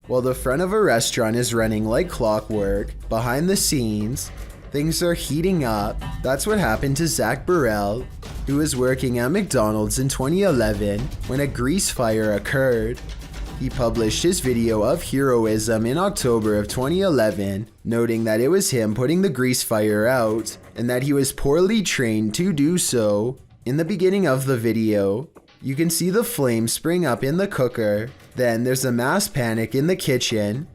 While the front of a restaurant is running like clockwork, behind the scenes, things are heating up. That's what happened to Zach Burrell, who was working at McDonald's in 2011 when a grease fire occurred. He published his video of heroism in October of 2011, noting that it was him putting the grease fire out and that he was poorly trained to do so. In the beginning of the video, you can see the flames spring up in the cooker. Then there's a mass panic in the kitchen,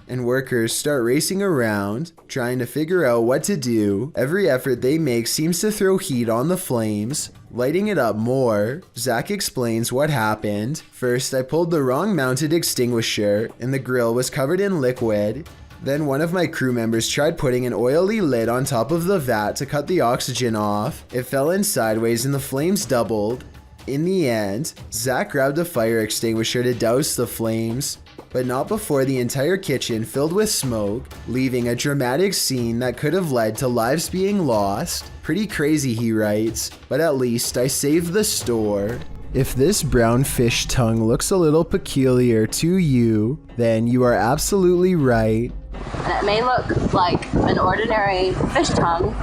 and workers start racing around, trying to figure out what to do. Every effort they make seems to throw heat on the flames, lighting it up more. Zach explains what happened. First, I pulled the wrong mounted extinguisher, and the grill was covered in liquid. Then one of my crew members tried putting an oily lid on top of the vat to cut the oxygen off. It fell in sideways and the flames doubled. In the end, Zach grabbed a fire extinguisher to douse the flames, but not before the entire kitchen filled with smoke, leaving a dramatic scene that could have led to lives being lost. Pretty crazy, he writes, but at least I saved the store. If this brown fish tongue looks a little peculiar to you, then you are absolutely right. And it may look like an ordinary fish tongue.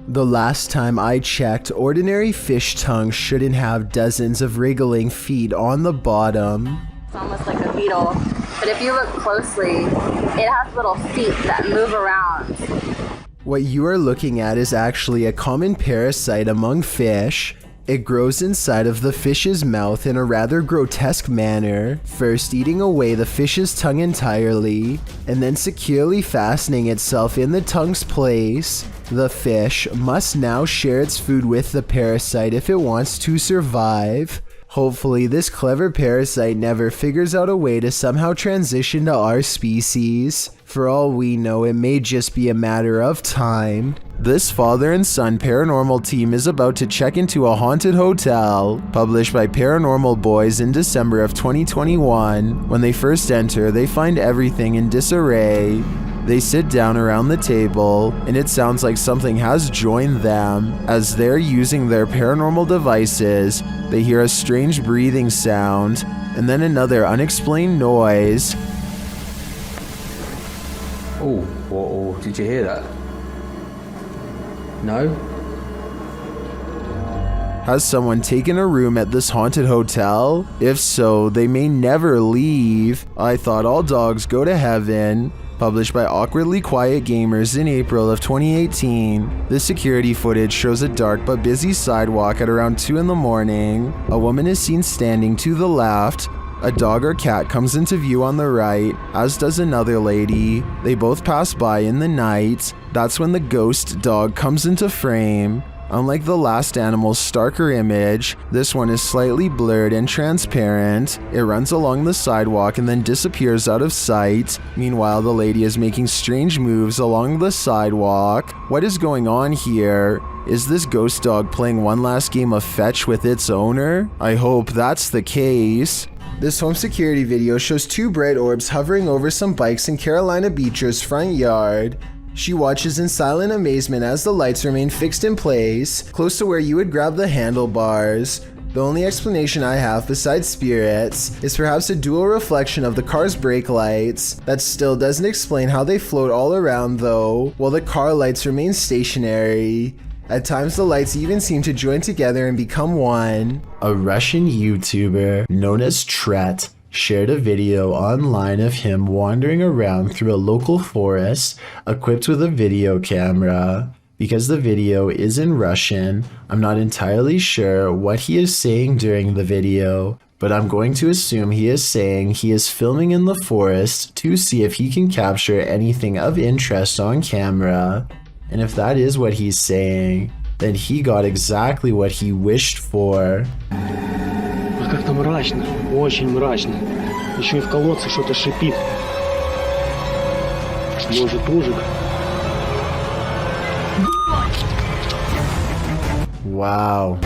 The last time I checked, ordinary fish tongue shouldn't have dozens of wriggling feet on the bottom. It's almost like a beetle, but if you look closely, it has little feet that move around. What you are looking at is actually a common parasite among fish. It grows inside of the fish's mouth in a rather grotesque manner, first eating away the fish's tongue entirely, and then securely fastening itself in the tongue's place. The fish must now share its food with the parasite if it wants to survive. Hopefully, this clever parasite never figures out a way to somehow transition to our species. For all we know, it may just be a matter of time. This father and son paranormal team is about to check into a haunted hotel, published by Paranormal Boys in December of 2021. When they first enter, they find everything in disarray. They sit down around the table, and it sounds like something has joined them. As they're using their paranormal devices, they hear a strange breathing sound, and then another unexplained noise. Oh, did you hear that? No? Has someone taken a room at this haunted hotel? If so, they may never leave. I thought all dogs go to heaven. Published by Awkwardly Quiet Gamers in April of 2018. This security footage shows a dark but busy sidewalk at around 2 in the morning. A woman is seen standing to the left. A dog or cat comes into view on the right, as does another lady. They both pass by in the night. That's when the ghost dog comes into frame. Unlike the last animal's starker image, this one is slightly blurred and transparent. It runs along the sidewalk and then disappears out of sight. Meanwhile, the lady is making strange moves along the sidewalk. What is going on here? Is this ghost dog playing one last game of fetch with its owner? I hope that's the case. This home security video shows 2 bright orbs hovering over some bikes in Carolina Beecher's front yard. She watches in silent amazement as the lights remain fixed in place, close to where you would grab the handlebars. The only explanation I have besides spirits is perhaps a dual reflection of the car's brake lights. That still doesn't explain how they float all around though, while the car lights remain stationary. At times the lights even seem to join together and become one. A Russian YouTuber known as Tret shared a video online of him wandering around through a local forest equipped with a video camera. Because the video is in Russian, I'm not entirely sure what he is saying during the video, but I'm going to assume he is saying he is filming in the forest to see if he can capture anything of interest on camera. And if that is what he's saying, then he got exactly what he wished for. Как-то мрачно, очень мрачно. Еще и в колодце что-то шипит. Может, ужик? Wow.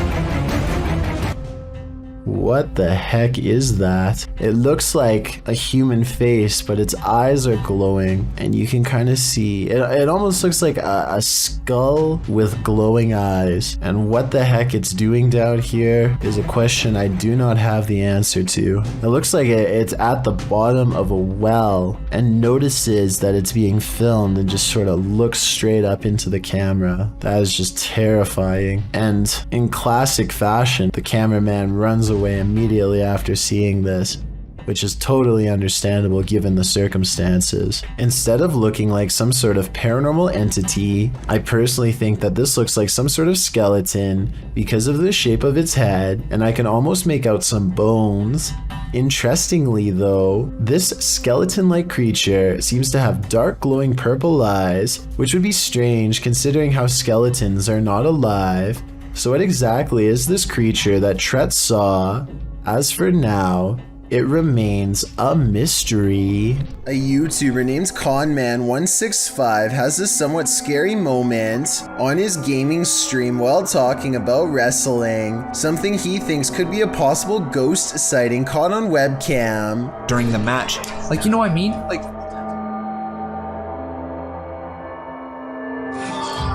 What the heck is that? It looks like a human face, but its eyes are glowing, and you can kind of see it almost looks like a skull with glowing eyes. And what the heck it's doing down here is a question I do not have the answer to. It looks like it's at the bottom of a well and notices that it's being filmed and just sort of looks straight up into the camera. That is just terrifying. And in classic fashion, the cameraman runs away immediately after seeing this, which is totally understandable given the circumstances. Instead of looking like some sort of paranormal entity, I personally think that this looks like some sort of skeleton because of the shape of its head, and I can almost make out some bones. Interestingly though, this skeleton-like creature seems to have dark glowing purple eyes, which would be strange considering how skeletons are not alive. So what exactly is this creature that Tret saw? As for now, it remains a mystery. A YouTuber named Conman165 has a somewhat scary moment on his gaming stream while talking about wrestling, something he thinks could be a possible ghost sighting caught on webcam. During the match. Like, you know what I mean? Like,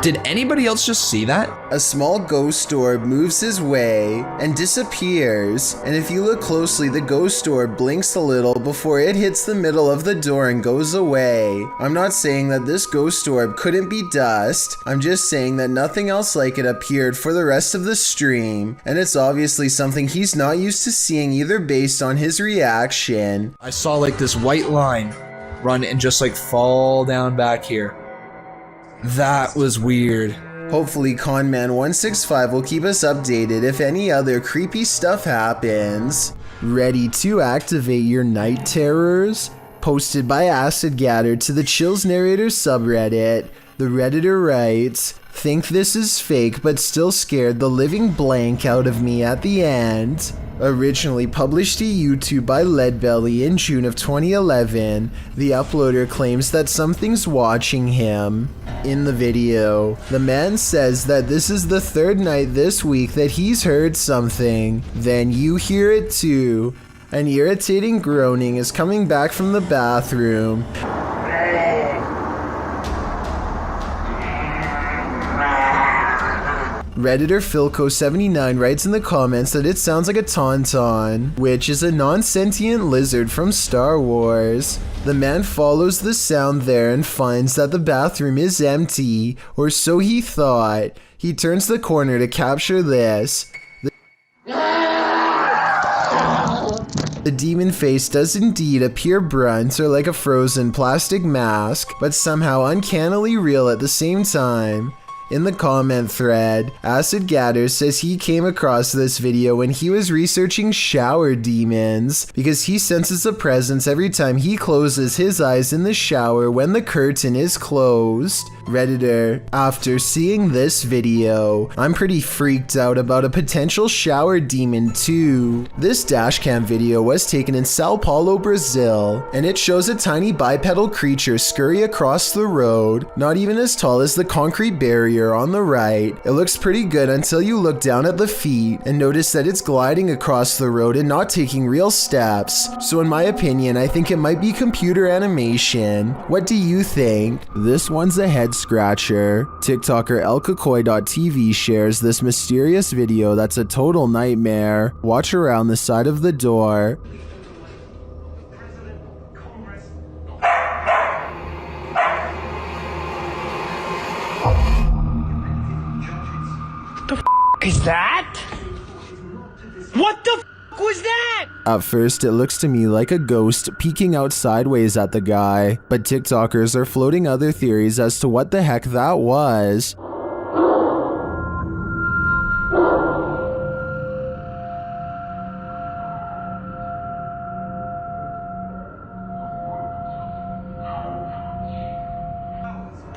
did anybody else just see that? A small ghost orb moves his way and disappears, and if you look closely, the ghost orb blinks a little before it hits the middle of the door and goes away. I'm not saying that this ghost orb couldn't be dust, I'm just saying that nothing else like it appeared for the rest of the stream, and it's obviously something he's not used to seeing either based on his reaction. I saw like this white line run and just like fall down back here. That was weird. Hopefully Conman165 will keep us updated if any other creepy stuff happens. Ready to activate your night terrors? Posted by Acid Gather to the Chills Narrator subreddit, the Redditor writes, "Think this is fake but still scared the living blank out of me at the end." Originally published to YouTube by Leadbelly in June of 2011, the uploader claims that something's watching him. In the video, the man says that this is the third night this week that he's heard something. Then you hear it too. An irritating groaning is coming back from the bathroom. Redditor Philco79 writes in the comments that it sounds like a tauntaun, which is a non-sentient lizard from Star Wars. The man follows the sound there and finds that the bathroom is empty, or so he thought. He turns the corner to capture this. The demon face does indeed appear brunt or like a frozen plastic mask, but somehow uncannily real at the same time. In the comment thread, Acid Gather says he came across this video when he was researching shower demons because he senses a presence every time he closes his eyes in the shower when the curtain is closed. Redditor, after seeing this video, I'm pretty freaked out about a potential shower demon too. This dashcam video was taken in Sao Paulo, Brazil, and it shows a tiny bipedal creature scurry across the road, not even as tall as the concrete barrier on the right. It looks pretty good until you look down at the feet and notice that it's gliding across the road and not taking real steps. So in my opinion, I think it might be computer animation. What do you think? This one's a head scratcher. TikToker elkakoi.tv shares this mysterious video that's a total nightmare. Watch around the side of the door. Is that? What the was that? At first, it looks to me like a ghost peeking out sideways at the guy, but TikTokers are floating other theories as to what the heck that was.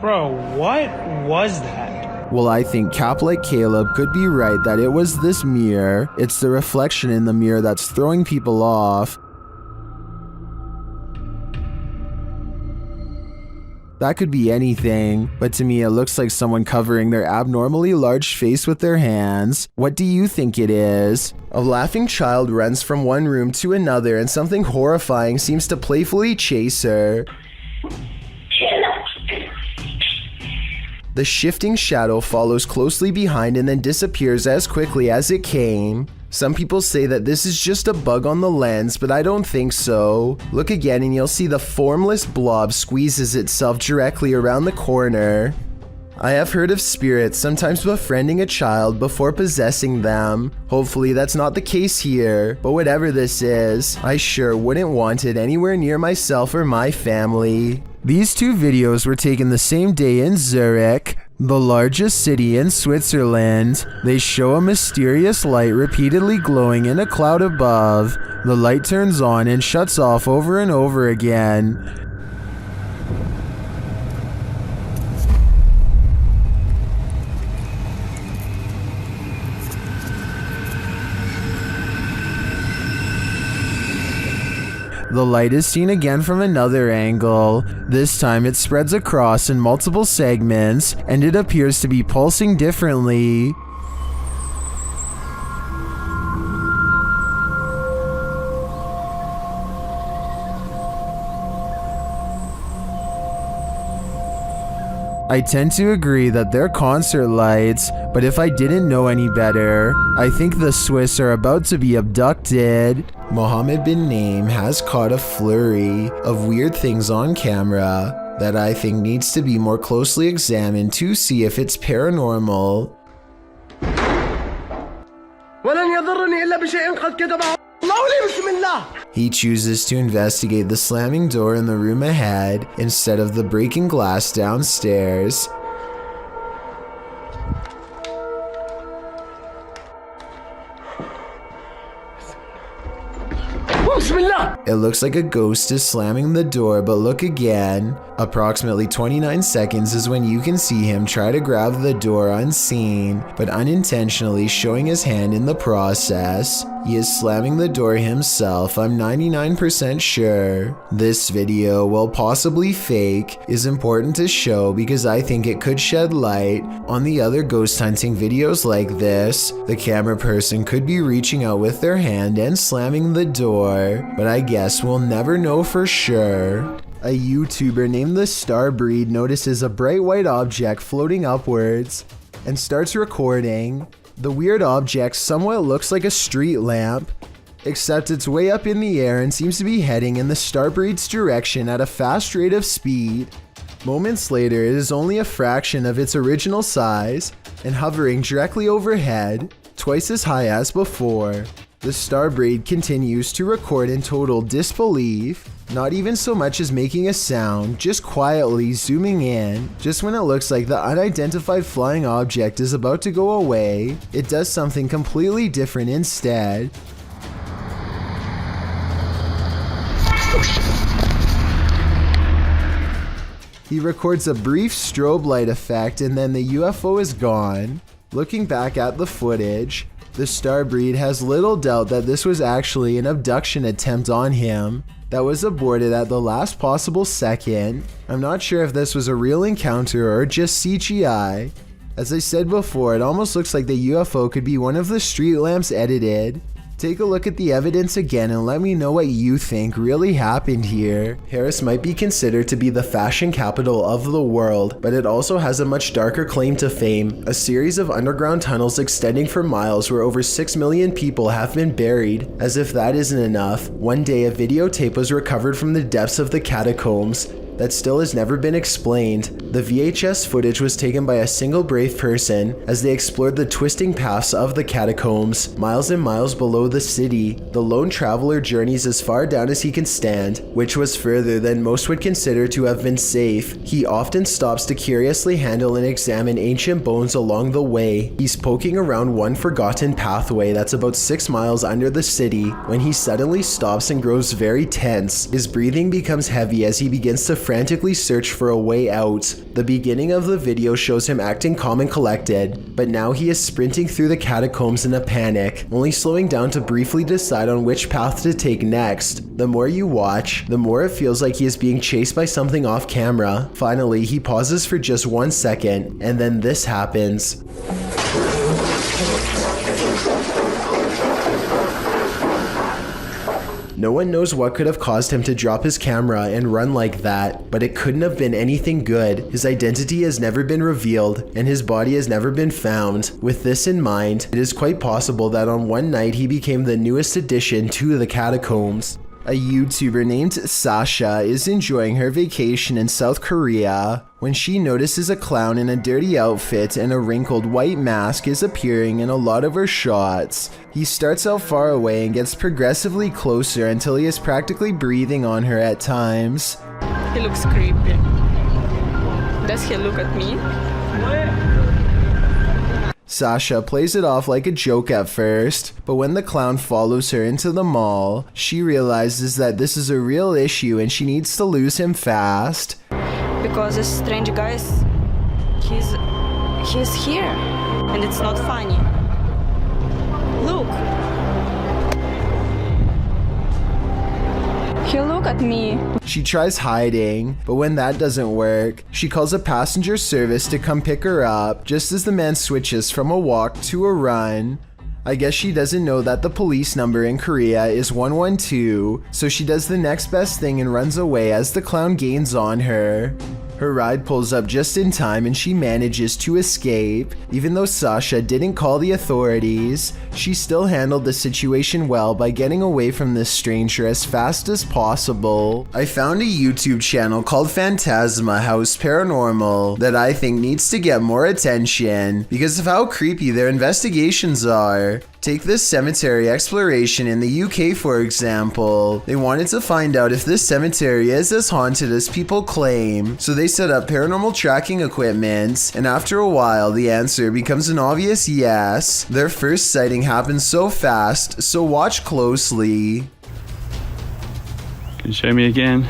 Bro, what was that? Well, I think Cap like Caleb could be right that it was this mirror. It's the reflection in the mirror that's throwing people off. That could be anything, but to me it looks like someone covering their abnormally large face with their hands. What do you think it is? A laughing child runs from one room to another and something horrifying seems to playfully chase her. The shifting shadow follows closely behind and then disappears as quickly as it came. Some people say that this is just a bug on the lens, but I don't think so. Look again and you'll see the formless blob squeezes itself directly around the corner. I have heard of spirits sometimes befriending a child before possessing them. Hopefully that's not the case here, but whatever this is, I sure wouldn't want it anywhere near myself or my family. These two videos were taken the same day in Zurich, the largest city in Switzerland. They show a mysterious light repeatedly glowing in a cloud above. The light turns on and shuts off over and over again. The light is seen again from another angle. This time it spreads across in multiple segments, and it appears to be pulsing differently. I tend to agree that they're concert lights, but if I didn't know any better, I think the Swiss are about to be abducted. Mohammed bin Naim has caught a flurry of weird things on camera that I think needs to be more closely examined to see if it's paranormal. He chooses to investigate the slamming door in the room ahead instead of the breaking glass downstairs. It looks like a ghost is slamming the door, but look again. Approximately 29 seconds is when you can see him try to grab the door unseen, but unintentionally showing his hand in the process. He is slamming the door himself, I'm 99% sure. This video, while possibly fake, is important to show because I think it could shed light on the other ghost hunting videos like this. The camera person could be reaching out with their hand and slamming the door, but I guess we'll never know for sure. A YouTuber named the Starbreed notices a bright white object floating upwards and starts recording. The weird object somewhat looks like a street lamp, except it's way up in the air and seems to be heading in the Starbreed's direction at a fast rate of speed. Moments later, it is only a fraction of its original size and hovering directly overhead, twice as high as before. The Starbreed continues to record in total disbelief, not even so much as making a sound, just quietly zooming in. Just when it looks like the unidentified flying object is about to go away, it does something completely different instead. He records a brief strobe light effect and then the UFO is gone. Looking back at the footage, the Starbreed has little doubt that this was actually an abduction attempt on him that was aborted at the last possible second. I'm not sure if this was a real encounter or just CGI. As I said before, it almost looks like the UFO could be one of the street lamps edited. Take a look at the evidence again and let me know what you think really happened here. Paris might be considered to be the fashion capital of the world, but it also has a much darker claim to fame, a series of underground tunnels extending for miles where over 6 million people have been buried. As if that isn't enough, one day a videotape was recovered from the depths of the catacombs that still has never been explained. The VHS footage was taken by a single brave person as they explored the twisting paths of the catacombs, miles and miles below the city. The lone traveler journeys as far down as he can stand, which was further than most would consider to have been safe. He often stops to curiously handle and examine ancient bones along the way. He's poking around one forgotten pathway that's about 6 miles under the city when he suddenly stops and grows very tense. His breathing becomes heavy as he begins to frantically search for a way out. The beginning of the video shows him acting calm and collected, but now he is sprinting through the catacombs in a panic, only slowing down to briefly decide on which path to take next. The more you watch, the more it feels like he is being chased by something off camera. Finally, he pauses for just 1 second, and then this happens. No one knows what could have caused him to drop his camera and run like that, but it couldn't have been anything good. His identity has never been revealed, and his body has never been found. With this in mind, it is quite possible that on one night he became the newest addition to the catacombs. A YouTuber named Sasha is enjoying her vacation in South Korea when she notices a clown in a dirty outfit and a wrinkled white mask is appearing in a lot of her shots. He starts out far away and gets progressively closer until he is practically breathing on her at times. He looks creepy. Does he look at me? Sasha plays it off like a joke at first, but when the clown follows her into the mall, she realizes that this is a real issue and she needs to lose him fast. Because this strange guy he's here, and it's not funny. Look. He look at me. She tries hiding, but when that doesn't work, she calls a passenger service to come pick her up just as the man switches from a walk to a run. I guess she doesn't know that the police number in Korea is 112, so she does the next best thing and runs away as the clown gains on her. Her ride pulls up just in time and she manages to escape. Even though Sasha didn't call the authorities, she still handled the situation well by getting away from this stranger as fast as possible. I found a YouTube channel called Phantasma House Paranormal that I think needs to get more attention because of how creepy their investigations are. Take this cemetery exploration in the UK for example. They wanted to find out if this cemetery is as haunted as people claim, so they set up paranormal tracking equipment, and after a while the answer becomes an obvious yes. Their first sighting happens so fast, so watch closely. Can you show me again?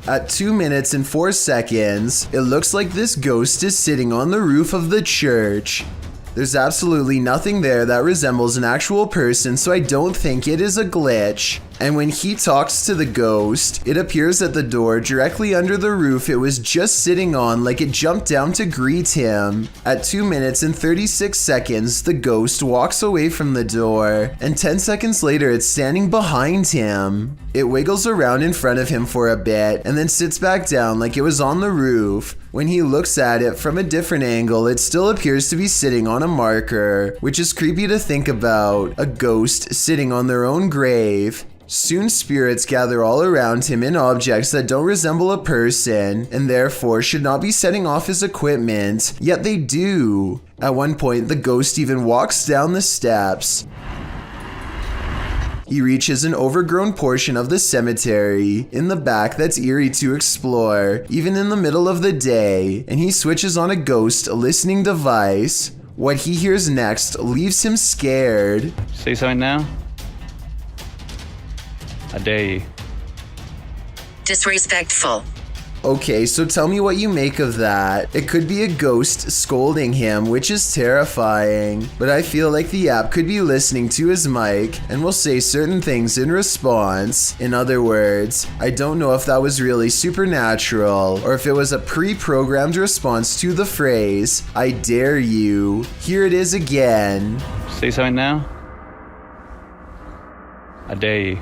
At 2 minutes and 4 seconds, it looks like this ghost is sitting on the roof of the church. There's absolutely nothing there that resembles an actual person, so I don't think it is a glitch. And when he talks to the ghost, it appears at the door directly under the roof it was just sitting on, like it jumped down to greet him. At 2 minutes and 36 seconds, the ghost walks away from the door, and 10 seconds later it's standing behind him. It wiggles around in front of him for a bit, and then sits back down like it was on the roof. When he looks at it from a different angle, it still appears to be sitting on a marker, which is creepy to think about, a ghost sitting on their own grave. Soon spirits gather all around him in objects that don't resemble a person, and therefore should not be setting off his equipment, yet they do. At one point, the ghost even walks down the steps. He reaches an overgrown portion of the cemetery in the back that's eerie to explore, even in the middle of the day, and he switches on a ghost listening device. What he hears next leaves him scared. Say something now? I dare you. Disrespectful. Okay, so tell me what you make of that. It could be a ghost scolding him, which is terrifying, but I feel like the app could be listening to his mic and will say certain things in response. In other words, I don't know if that was really supernatural or if it was a pre-programmed response to the phrase, I dare you. Here it is again. Say something now? I dare you.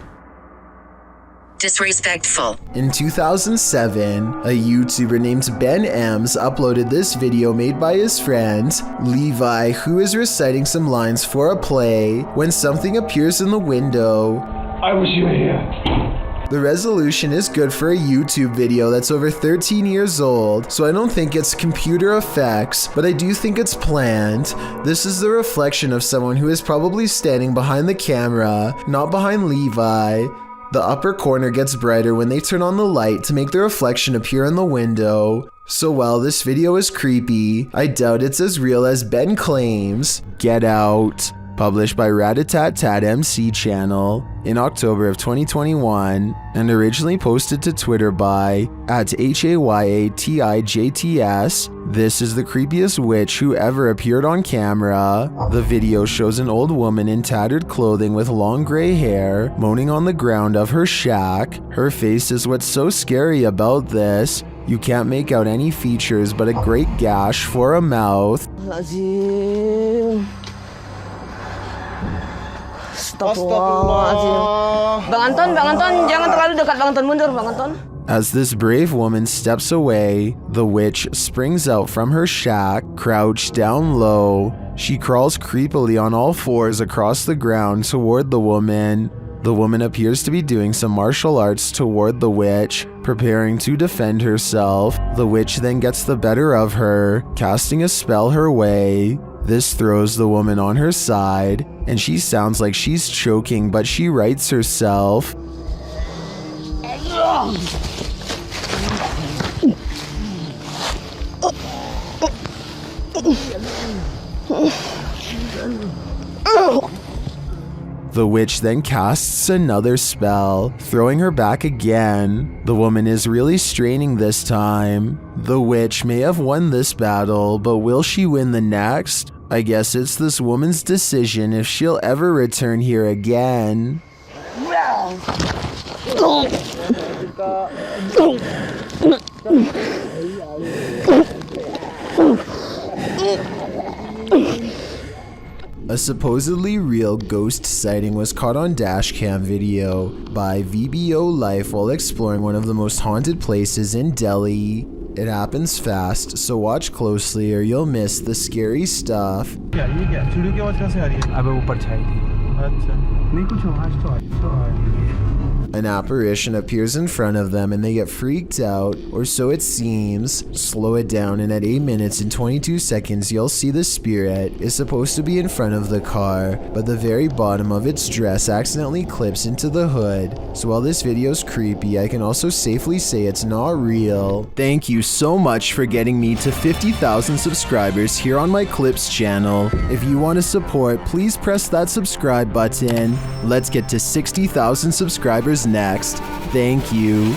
Disrespectful. In 2007, a YouTuber named Ben Ems uploaded this video made by his friend, Levi, who is reciting some lines for a play when something appears in the window. I wish you were here. The resolution is good for a YouTube video that's over 13 years old, so I don't think it's computer effects, but I do think it's planned. This is the reflection of someone who is probably standing behind the camera, not behind Levi. The upper corner gets brighter when they turn on the light to make the reflection appear in the window. So while this video is creepy, I doubt it's as real as Ben claims. Get out. published by Ratatat MC channel in October of 2021 and originally posted to Twitter by @HAYATIJTS. This is the creepiest witch who ever appeared on camera. The video shows an old woman in tattered clothing with long gray hair moaning on the ground of her shack. Her face is what's so scary about this. You can't make out any features but a great gash for a mouth. Bang Anton, jangan terlalu dekat Bang Anton, mundur Bang Anton. As this brave woman steps away, the witch springs out from her shack, crouched down low. She crawls creepily on all fours across the ground toward the woman. The woman appears to be doing some martial arts toward the witch, preparing to defend herself. The witch then gets the better of her, casting a spell her way. This throws the woman on her side, and she sounds like she's choking, but she rights herself. The witch then casts another spell, throwing her back again. The woman is really straining this time. The witch may have won this battle, but will she win the next? I guess it's this woman's decision if she'll ever return here again. A supposedly real ghost sighting was caught on dashcam video by VBO Life while exploring one of the most haunted places in Delhi. It happens fast, so watch closely or you'll miss the scary stuff. An apparition appears in front of them and they get freaked out, or so it seems. Slow it down and at 8 minutes and 22 seconds you'll see the spirit is supposed to be in front of the car, but the very bottom of its dress accidentally clips into the hood. So while this video's creepy, I can also safely say it's not real. Thank you so much for getting me to 50,000 subscribers here on my Clips channel. If you want to support, please press that subscribe button. Let's get to 60,000 subscribers next. Thank you.